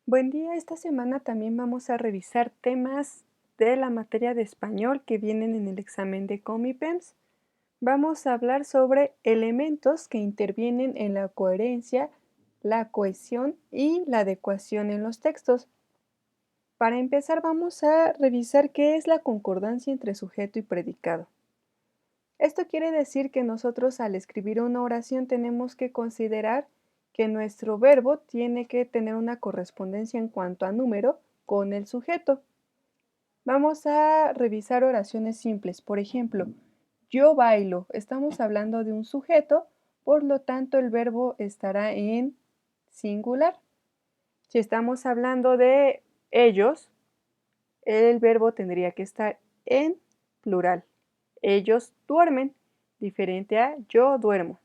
Buen día, esta semana también vamos a revisar temas de la materia de español que vienen en el examen de Comipems. Vamos a hablar sobre elementos que intervienen en la coherencia, la cohesión y la adecuación en los textos. Para empezar, vamos a revisar qué es la concordancia entre sujeto y predicado. Esto quiere decir que nosotros al escribir una oración tenemos que considerar que nuestro verbo tiene que tener una correspondencia en cuanto a número con el sujeto. Vamos a revisar oraciones simples. Por ejemplo, yo bailo. Estamos hablando de un sujeto, por lo tanto el verbo estará en singular. Si estamos hablando de ellos, el verbo tendría que estar en plural. Ellos duermen, diferente a yo duermo.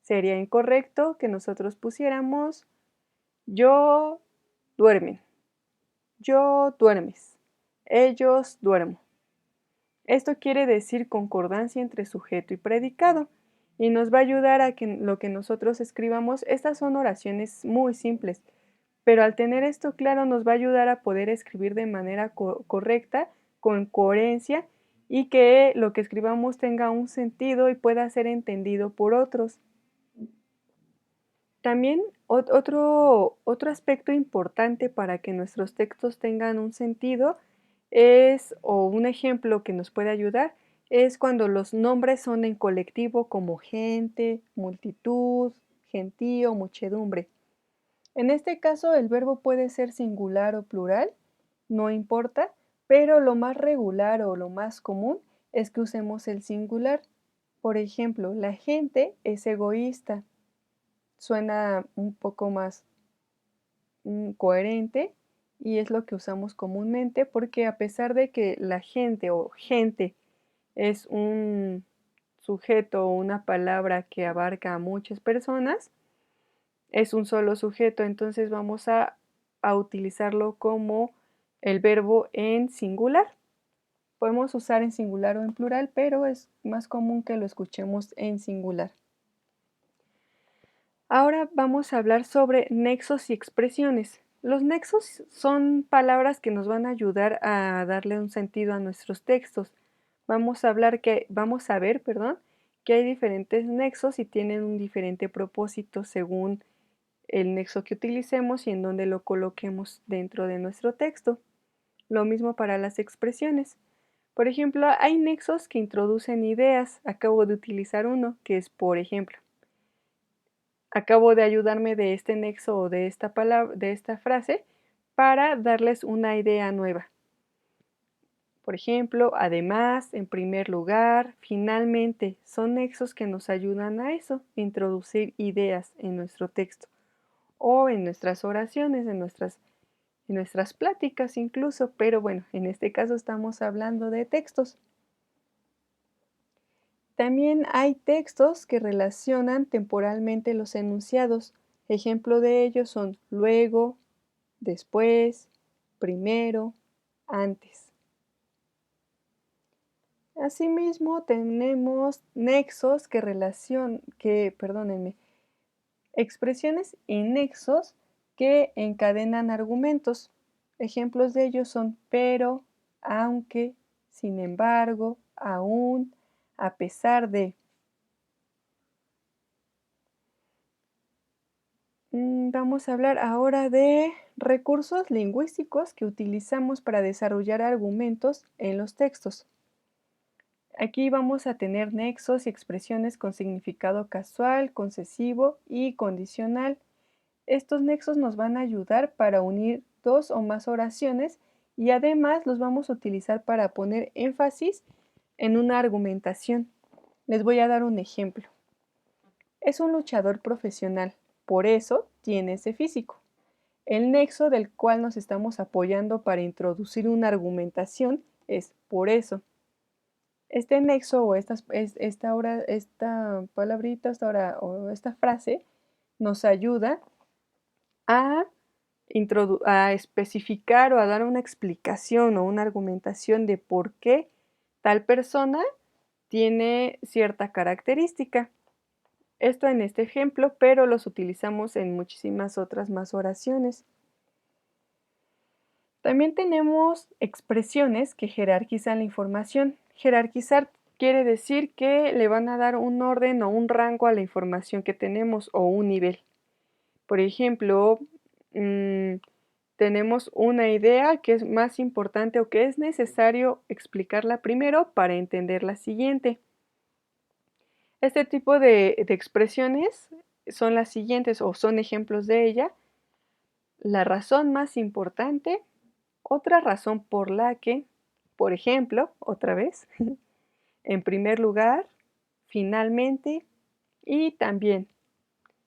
Sería incorrecto que nosotros pusiéramos yo duermen, yo duermes, ellos duermo. Esto quiere decir concordancia entre sujeto y predicado y nos va a ayudar a que lo que nosotros escribamos, estas son oraciones muy simples, pero al tener esto claro nos va a ayudar a poder escribir de manera correcta, con coherencia y que lo que escribamos tenga un sentido y pueda ser entendido por otros. También otro aspecto importante para que nuestros textos tengan un sentido es, o un ejemplo que nos puede ayudar, es cuando los nombres son en colectivo como gente, multitud, gentío, muchedumbre. En este caso el verbo puede ser singular o plural, no importa, pero lo más regular o lo más común es que usemos el singular. Por ejemplo, la gente es egoísta. Suena un poco más coherente y es lo que usamos comúnmente porque a pesar de que la gente o gente es un sujeto o una palabra que abarca a muchas personas, es un solo sujeto, entonces vamos a utilizarlo como el verbo en singular. Podemos usar en singular o en plural, pero es más común que lo escuchemos en singular. Ahora vamos a hablar sobre nexos y expresiones. Los nexos son palabras que nos van a ayudar a darle un sentido a nuestros textos. Vamos a ver, que hay diferentes nexos y tienen un diferente propósito según el nexo que utilicemos y en donde lo coloquemos dentro de nuestro texto. Lo mismo para las expresiones. Por ejemplo, hay nexos que introducen ideas. Acabo de utilizar uno que es por ejemplo. Acabo de ayudarme de este nexo o de esta palabra, de esta frase para darles una idea nueva. Por ejemplo, además, en primer lugar, finalmente, son nexos que nos ayudan a eso, introducir ideas en nuestro texto o en nuestras oraciones, en nuestras pláticas incluso, pero bueno, en este caso estamos hablando de textos. También hay textos que relacionan temporalmente los enunciados. Ejemplo de ellos son luego, después, primero, antes. Asimismo, tenemos nexos expresiones y nexos que encadenan argumentos. Ejemplos de ellos son pero, aunque, sin embargo, aún, a pesar de. Vamos a hablar ahora de recursos lingüísticos que utilizamos para desarrollar argumentos en los textos. Aquí vamos a tener nexos y expresiones con significado casual, concesivo y condicional. Estos nexos nos van a ayudar para unir dos o más oraciones y además los vamos a utilizar para poner énfasis en una argumentación. Les voy a dar un ejemplo. Es un luchador profesional, por eso tiene ese físico. El nexo del cual nos estamos apoyando para introducir una argumentación es por eso. Este nexo o esta palabrita o esta frase nos ayuda a, a especificar o a dar una explicación o una argumentación de por qué tal persona tiene cierta característica. Esto en este ejemplo, pero los utilizamos en muchísimas otras más oraciones. También tenemos expresiones que jerarquizan la información. Jerarquizar quiere decir que le van a dar un orden o un rango a la información que tenemos o un nivel. Por ejemplo, tenemos una idea que es más importante o que es necesario explicarla primero para entender la siguiente. Este tipo de expresiones son las siguientes o son ejemplos de ella. La razón más importante, otra razón por la que, por ejemplo, otra vez, en primer lugar, finalmente y también.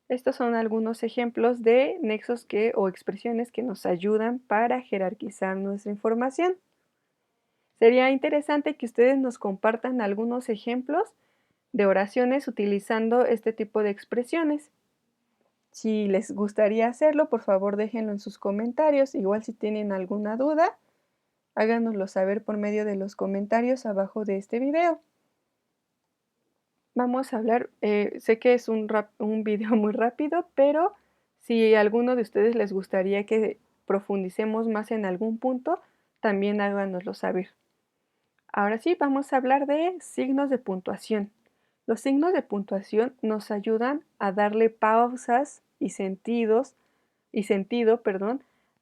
Estos son algunos ejemplos de nexos o expresiones que nos ayudan para jerarquizar nuestra información. Sería interesante que ustedes nos compartan algunos ejemplos de oraciones utilizando este tipo de expresiones. Si les gustaría hacerlo, por favor déjenlo en sus comentarios. Igual si tienen alguna duda, háganoslo saber por medio de los comentarios abajo de este video. Vamos a hablar, sé que es un video muy rápido, pero si a alguno de ustedes les gustaría que profundicemos más en algún punto, también háganoslo saber. Ahora sí, vamos a hablar de signos de puntuación. Los signos de puntuación nos ayudan a darle pausas y sentido,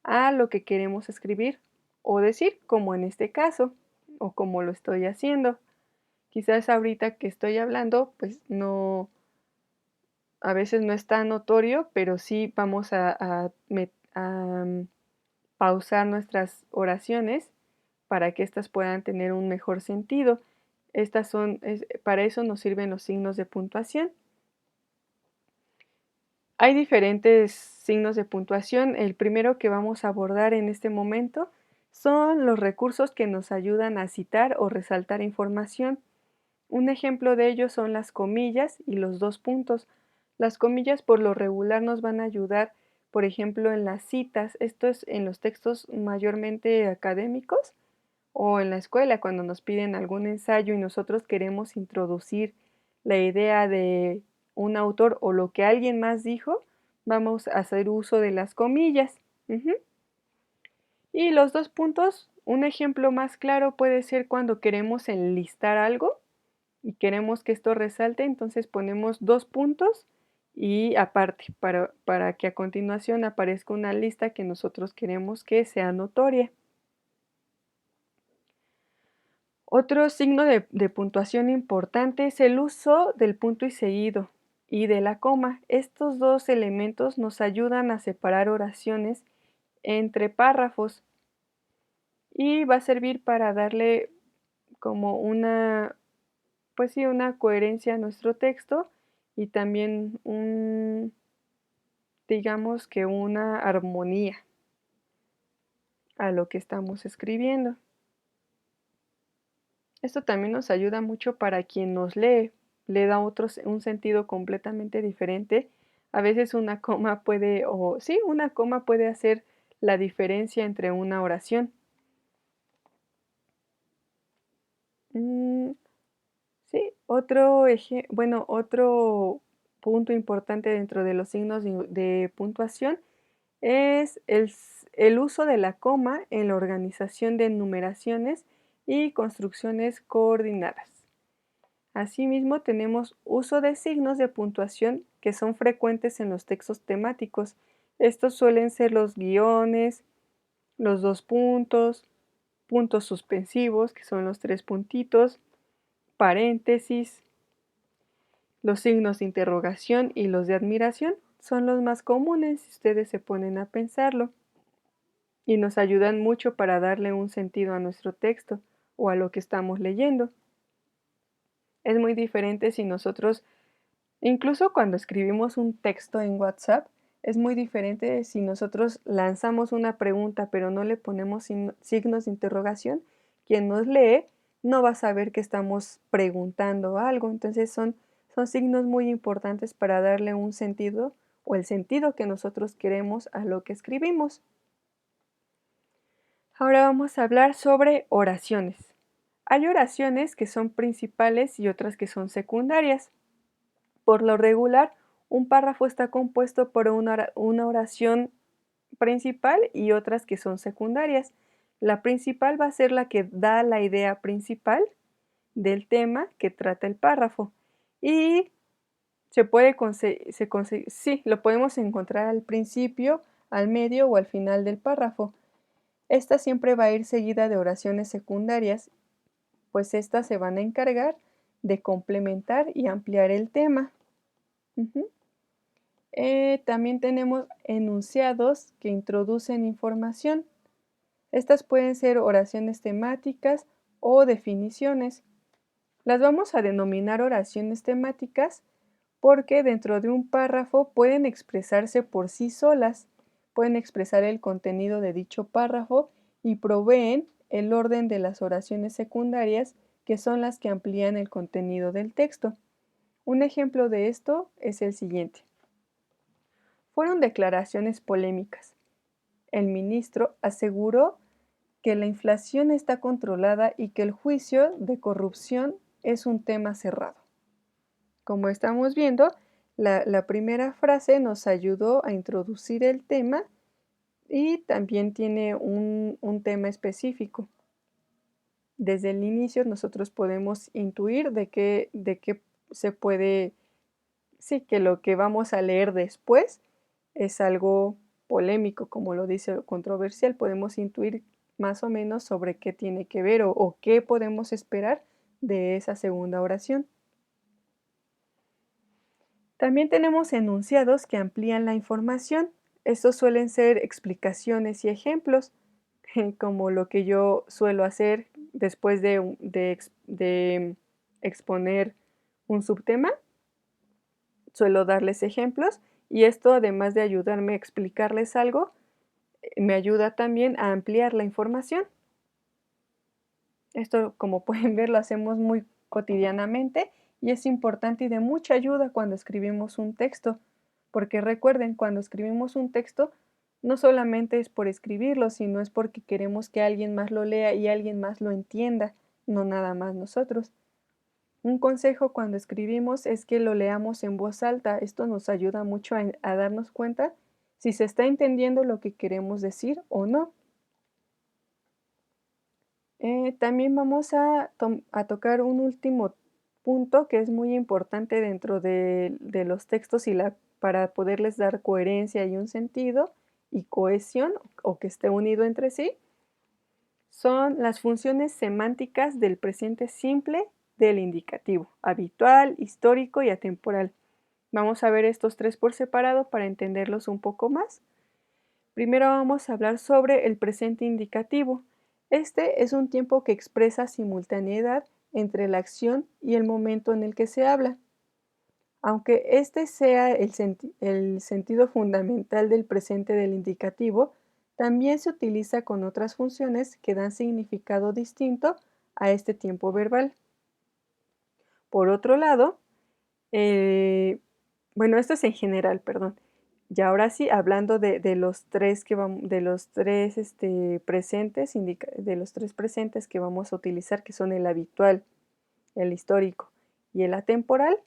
a lo que queremos escribir o decir, como en este caso, o como lo estoy haciendo. Quizás ahorita que estoy hablando, pues no, a veces no es tan notorio, pero sí vamos a pausar nuestras oraciones para que éstas puedan tener un mejor sentido. Para eso nos sirven los signos de puntuación. Hay diferentes signos de puntuación. El primero que vamos a abordar en este momento son los recursos que nos ayudan a citar o resaltar información. Un ejemplo de ello son las comillas y los dos puntos. Las comillas por lo regular nos van a ayudar, por ejemplo, en las citas. Esto es en los textos mayormente académicos o en la escuela cuando nos piden algún ensayo y nosotros queremos introducir la idea de un autor o lo que alguien más dijo, vamos a hacer uso de las comillas. Y los dos puntos, un ejemplo más claro puede ser cuando queremos enlistar algo y queremos que esto resalte, entonces ponemos dos puntos y aparte para que a continuación aparezca una lista que nosotros queremos que sea notoria. Otro signo de puntuación importante es el uso del punto y seguido y de la coma. Estos dos elementos nos ayudan a separar oraciones entre párrafos y va a servir para darle como pues sí, una coherencia a nuestro texto y también digamos que una armonía a lo que estamos escribiendo. Esto también nos ayuda mucho para quien nos lee, le da un sentido completamente diferente. A veces una coma una coma puede hacer la diferencia entre una oración. Sí, otro punto importante dentro de los signos de puntuación es el uso de la coma en la organización de numeraciones y construcciones coordinadas. Asimismo, tenemos uso de signos de puntuación que son frecuentes en los textos temáticos. Estos suelen ser los guiones, los dos puntos, puntos suspensivos, que son los tres puntitos, paréntesis, los signos de interrogación y los de admiración son los más comunes si ustedes se ponen a pensarlo y nos ayudan mucho para darle un sentido a nuestro texto o a lo que estamos leyendo. Es muy diferente si nosotros, incluso cuando escribimos un texto en WhatsApp, es muy diferente si nosotros lanzamos una pregunta pero no le ponemos signos de interrogación. Quien nos lee no va a saber que estamos preguntando algo. Entonces son signos muy importantes para darle un sentido o el sentido que nosotros queremos a lo que escribimos. Ahora vamos a hablar sobre oraciones. Hay oraciones que son principales y otras que son secundarias. Por lo regular, un párrafo está compuesto por una oración principal y otras que son secundarias. La principal va a ser la que da la idea principal del tema que trata el párrafo. Y sí, lo podemos encontrar al principio, al medio o al final del párrafo. Esta siempre va a ir seguida de oraciones secundarias, pues estas se van a encargar de complementar y ampliar el tema. También tenemos enunciados que introducen información. Estas pueden ser oraciones temáticas o definiciones. Las vamos a denominar oraciones temáticas porque dentro de un párrafo pueden expresarse por sí solas, pueden expresar el contenido de dicho párrafo y proveen el orden de las oraciones secundarias, que son las que amplían el contenido del texto. Un ejemplo de esto es el siguiente. Fueron declaraciones polémicas. El ministro aseguró que la inflación está controlada y que el juicio de corrupción es un tema cerrado. Como estamos viendo, la primera frase nos ayudó a introducir el tema y también tiene un tema específico. Desde el inicio nosotros podemos intuir de qué se puede, sí, que lo que vamos a leer después es algo polémico, como lo dice, controversial. Podemos intuir más o menos sobre qué tiene que ver o qué podemos esperar de esa segunda oración. También tenemos enunciados que amplían la información. Estos suelen ser explicaciones y ejemplos, como lo que yo suelo hacer después de exponer un subtema. Suelo darles ejemplos y esto, además de ayudarme a explicarles algo, me ayuda también a ampliar la información. Esto, como pueden ver, lo hacemos muy cotidianamente y es importante y de mucha ayuda cuando escribimos un texto, porque recuerden, cuando escribimos un texto, no solamente es por escribirlo, sino es porque queremos que alguien más lo lea y alguien más lo entienda, no nada más nosotros. Un consejo cuando escribimos es que lo leamos en voz alta. Esto nos ayuda mucho a darnos cuenta si se está entendiendo lo que queremos decir o no. También vamos a tocar un último punto que es muy importante dentro de los textos para poderles dar coherencia y un sentido y cohesión o que esté unido entre sí. Son las funciones semánticas del presente simple del indicativo, habitual, histórico y atemporal. Vamos a ver estos tres por separado para entenderlos un poco más. Primero vamos a hablar sobre el presente indicativo. Este es un tiempo que expresa simultaneidad entre la acción y el momento en el que se habla. Aunque este sea el sentido fundamental del presente del indicativo, también se utiliza con otras funciones que dan significado distinto a este tiempo verbal. Por otro lado, bueno, esto es en general, perdón. Y ahora sí, hablando de los tres presentes, de los tres presentes que vamos a utilizar, que son el habitual, el histórico y el atemporal,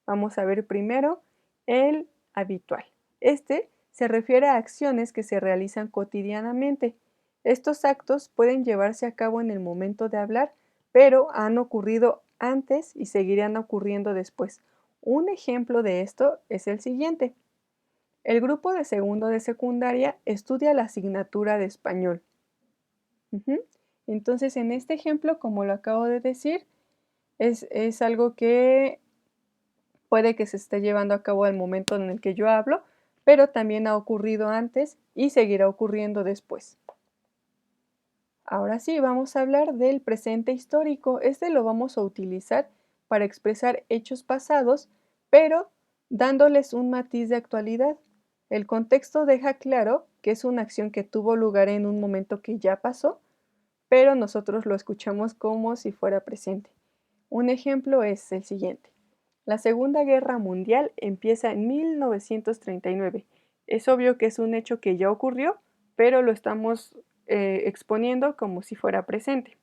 vamos a ver primero el habitual. Este se refiere a acciones que se realizan cotidianamente. Estos actos pueden llevarse a cabo en el momento de hablar, pero han ocurrido antes y seguirán ocurriendo después. Un ejemplo de esto es el siguiente. El grupo de segundo de secundaria estudia la asignatura de español. Entonces, en este ejemplo, como lo acabo de decir, es algo que puede que se esté llevando a cabo al momento en el que yo hablo, pero también ha ocurrido antes y seguirá ocurriendo después. Ahora sí, vamos a hablar del presente histórico. Este lo vamos a utilizar para expresar hechos pasados, pero dándoles un matiz de actualidad. El contexto deja claro que es una acción que tuvo lugar en un momento que ya pasó, pero nosotros lo escuchamos como si fuera presente. Un ejemplo es el siguiente. La Segunda Guerra Mundial empieza en 1939. Es obvio que es un hecho que ya ocurrió, pero lo estamos exponiendo como si fuera presente.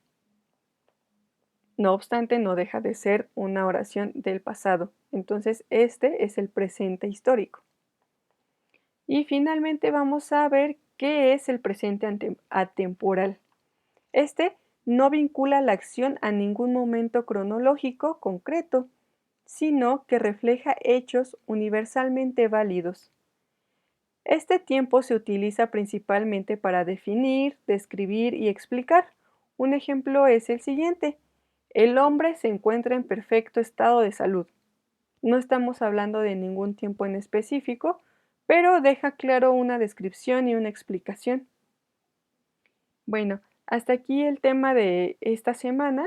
No obstante, no deja de ser una oración del pasado. Entonces, este es el presente histórico. Y finalmente vamos a ver qué es el presente atemporal. Este no vincula la acción a ningún momento cronológico concreto, sino que refleja hechos universalmente válidos. Este tiempo se utiliza principalmente para definir, describir y explicar. Un ejemplo es el siguiente: el hombre se encuentra en perfecto estado de salud. No estamos hablando de ningún tiempo en específico, pero deja claro una descripción y una explicación. Bueno, hasta aquí el tema de esta semana,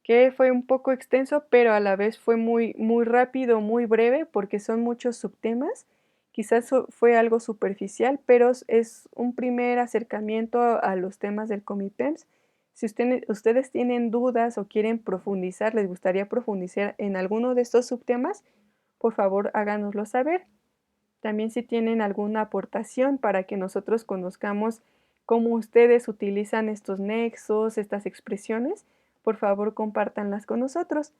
que fue un poco extenso, pero a la vez fue muy rápido, muy breve, porque son muchos subtemas. Quizás fue algo superficial, pero es un primer acercamiento a los temas del Comipems. Si ustedes tienen dudas o quieren profundizar, les gustaría profundizar en alguno de estos subtemas, por favor háganoslo saber. También si tienen alguna aportación para que nosotros conozcamos cómo ustedes utilizan estos nexos, estas expresiones, por favor compártanlas con nosotros.